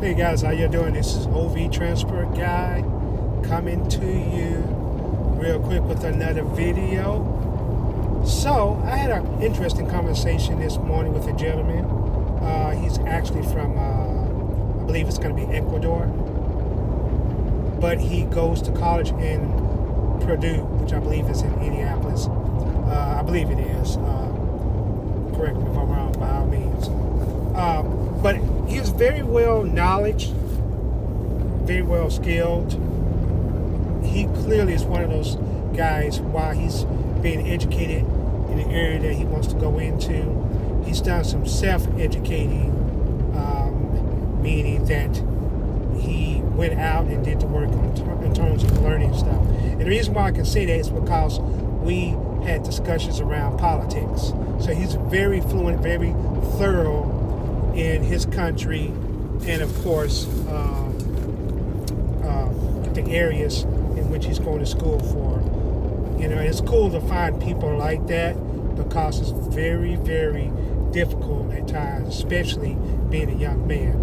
Hey guys, how you doing? This is OV Transport Guy coming to you real quick with another video. So I had an interesting conversation this morning with a gentleman. He's actually from, I believe it's going to be Ecuador, but he goes to college in Purdue, which I believe is in Indianapolis. I believe it is. Correct me if I'm wrong, by all means. But he's very well knowledge, very well skilled. He clearly is one of those guys, while he's being educated in the area that he wants to go into, he's done some self-educating, meaning that he went out and did the work in terms of learning stuff. And the reason why I can say that is because we had discussions around politics. So he's very fluent, very thorough in his country, and of course the areas in which he's going to school for. You know, it's cool to find people like that because it's very, very difficult at times, especially being a young man.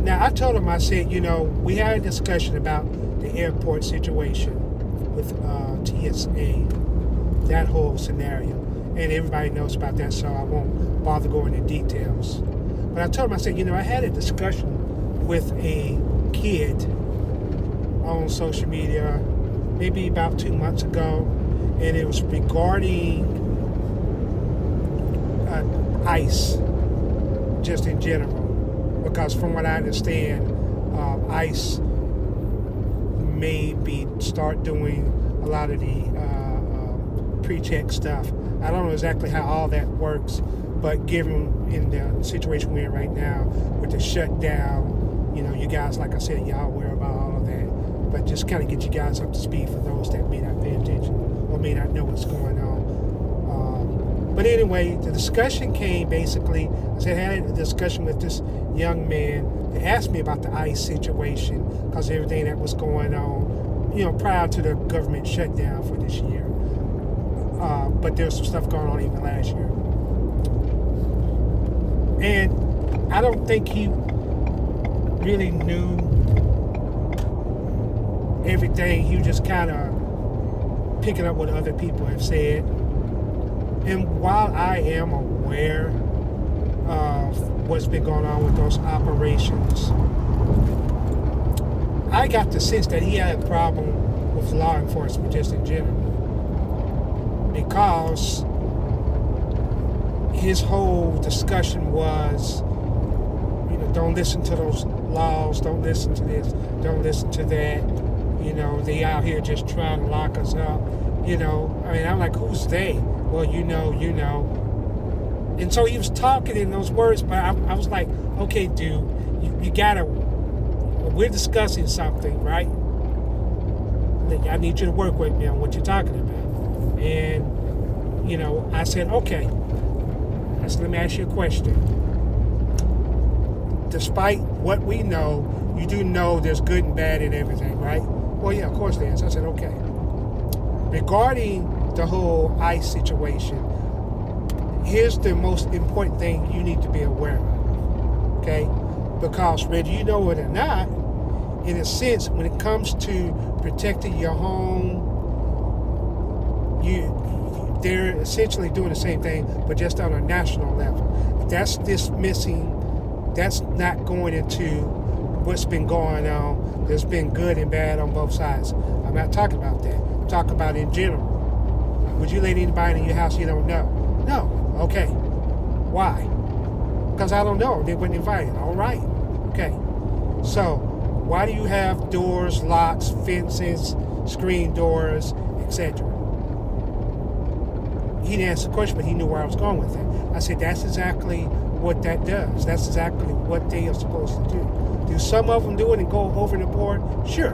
Now, I told him, I said, you know, we had a discussion about the airport situation with TSA, that whole scenario. And everybody knows about that, so I won't bother going into details. But I told him, I said, you know, I had a discussion with a kid on social media maybe about 2 months ago, and it was regarding ICE, just in general. Because from what I understand, ICE maybe start doing a lot of the pre-check stuff. I don't know exactly how all that works, but given in the situation we're in right now with the shutdown, you know, you guys, like I said, y'all aware about all of that. But just kind of get you guys up to speed for those that may not pay attention or may not know what's going on. But anyway, the discussion came basically, I had a discussion with this young man that asked me about the ICE situation because of everything that was going on, you know, prior to the government shutdown for this year. But there's some stuff going on even last year. And I don't think he really knew everything. He was just kind of picking up what other people have said. And while I am aware of what's been going on with those operations, I got the sense that he had a problem with law enforcement just in general. Because his whole discussion was, you know, don't listen to those laws, don't listen to this, don't listen to that. You know, they out here just trying to lock us up. You know, I mean, I'm like, who's they? Well, you know. And so he was talking in those words, but I was like, okay, dude, you gotta, we're discussing something, right? I need you to work with me on what you're talking about. And, you know, I said, okay. I said, let me ask you a question. Despite what we know, you do know there's good and bad in everything, right? Well, yeah, of course there is. I said, okay. Regarding the whole ICE situation, here's the most important thing you need to be aware of, okay? Because whether you know it or not, in a sense, when it comes to protecting your home, they're essentially doing the same thing, but just on a national level. That's dismissing, that's not going into what's been going on. There's been good and bad on both sides. I'm not talking about that. I'm talking about in general. Would you let anybody in your house you don't know? No. Okay. Why? Because I don't know. They weren't invited. All right. Okay. So, why do you have doors, locks, fences, screen doors, etc.? He didn't answer the question, but he knew where I was going with it. I said, that's exactly what that does. That's exactly what they are supposed to do. Do some of them do it and go over the board? Sure.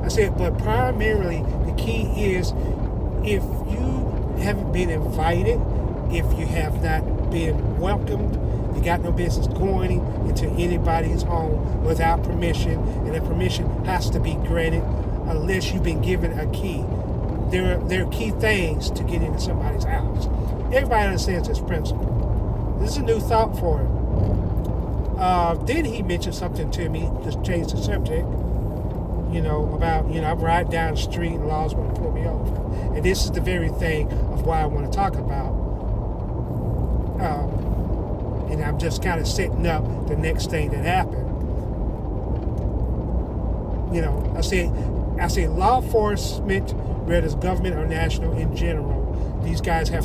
I said, but primarily the key is if you haven't been invited, if you have not been welcomed, you got no business going into anybody's home without permission, and the permission has to be granted unless you've been given a key. There are key things to get into somebody's house. Everybody understands this principle. This is a new thought for him. Then he mentioned something to me, just change the subject, about, I'm riding down the street and laws want to pull me over. And this is the very thing of why I want to talk about. And I'm just kind of setting up the next thing that happened. I say law enforcement, whether it's government or national in general, these guys have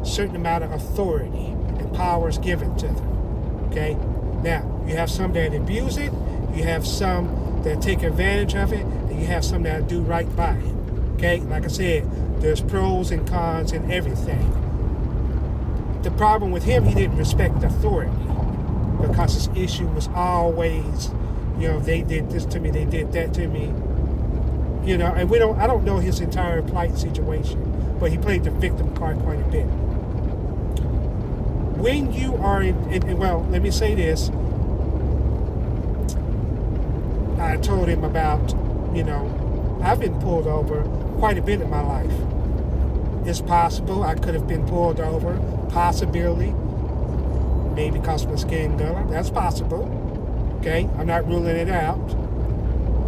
certain amount of authority and powers given to them. Okay? Now, you have some that abuse it, you have some that take advantage of it, and you have some that do right by it. Okay? Like I said, there's pros and cons and everything. The problem with him, he didn't respect authority because his issue was always, they did this to me, they did that to me. And I don't know his entire plight situation, but he played the victim card quite a bit. When you are well, let me say this. I told him about, I've been pulled over quite a bit in my life. It's possible I could have been pulled over, possibly, maybe because of my skin color. That's possible. Okay, I'm not ruling it out.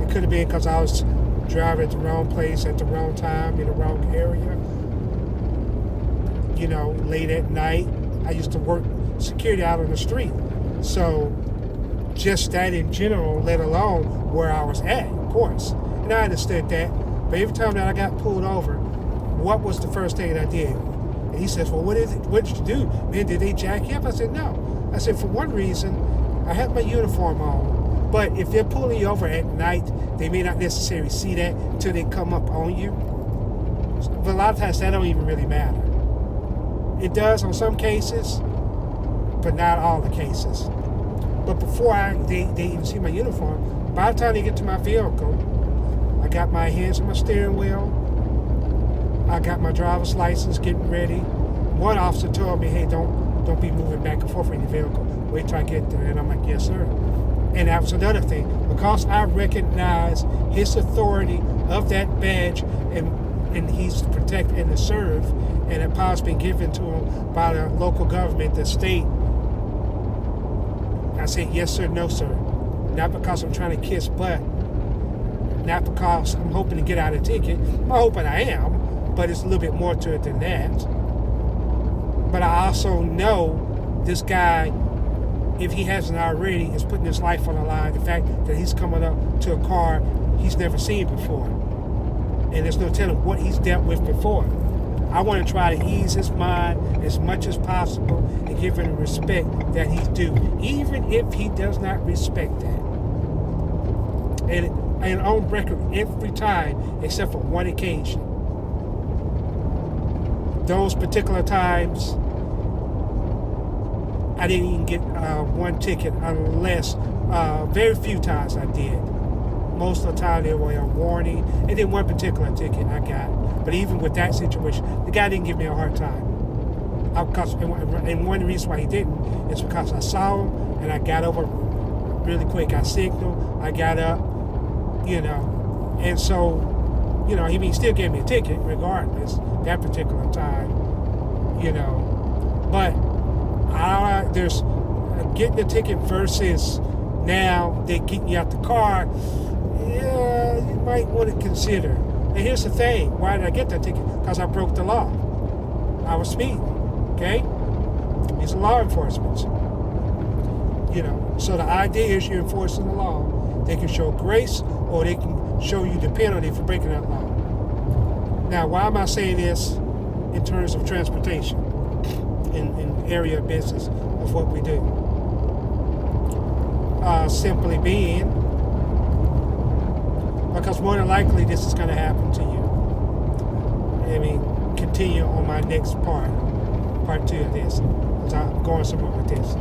It could have been because I was driving at the wrong place at the wrong time in the wrong area. Late at night. I used to work security out on the street. So just that in general, let alone where I was at, of course. And I understood that. But every time that I got pulled over, what was the first thing that I did? And he says, well, what did you do? Man, did they jack you up? I said, no. I said, for one reason, I have my uniform on. But if they're pulling you over at night, they may not necessarily see that until they come up on you. But a lot of times that don't even really matter. It does on some cases, but not all the cases. But before they even see my uniform, by the time they get to my vehicle, I got my hands on my steering wheel. I got my driver's license, getting ready. One officer told me, hey, don't be moving back and forth in your vehicle. Wait till I get there. And I'm like, yes, sir. And that was another thing. Because I recognize his authority of that badge, and he's to protect and to serve, and the power's been given to him by the local government, the state. I said, yes, sir, no, sir. Not because I'm trying to kiss butt. Not because I'm hoping to get out a ticket. I'm hoping I am, but it's a little bit more to it than that. But I also know this guy, if he hasn't already, is putting his life on the line. The fact that he's coming up to a car he's never seen before. And there's no telling what he's dealt with before. I want to try to ease his mind as much as possible and give him the respect that he's due, even if he does not respect that. And on record every time, except for one occasion. Those particular times, I didn't even get one ticket unless, very few times I did. Most of the time there were a warning, and then one particular ticket I got. But even with that situation, the guy didn't give me a hard time. And one reason why he didn't is because I saw him, and I got over really quick. I signaled, I got up, and so, he still gave me a ticket regardless, that particular time, But there's getting a ticket versus now they getting you out the car. Yeah, you might want to consider. And here's the thing: why did I get that ticket? Because I broke the law. I was speeding. Okay, it's law enforcement. So the idea is you're enforcing the law. They can show grace, or they can show you the penalty for breaking that law. Now, why am I saying this in terms of transportation, in area of business of what we do? Simply being, because more than likely this is going to happen to you. Continue on my next part 2 of this, because I'm going somewhere with this.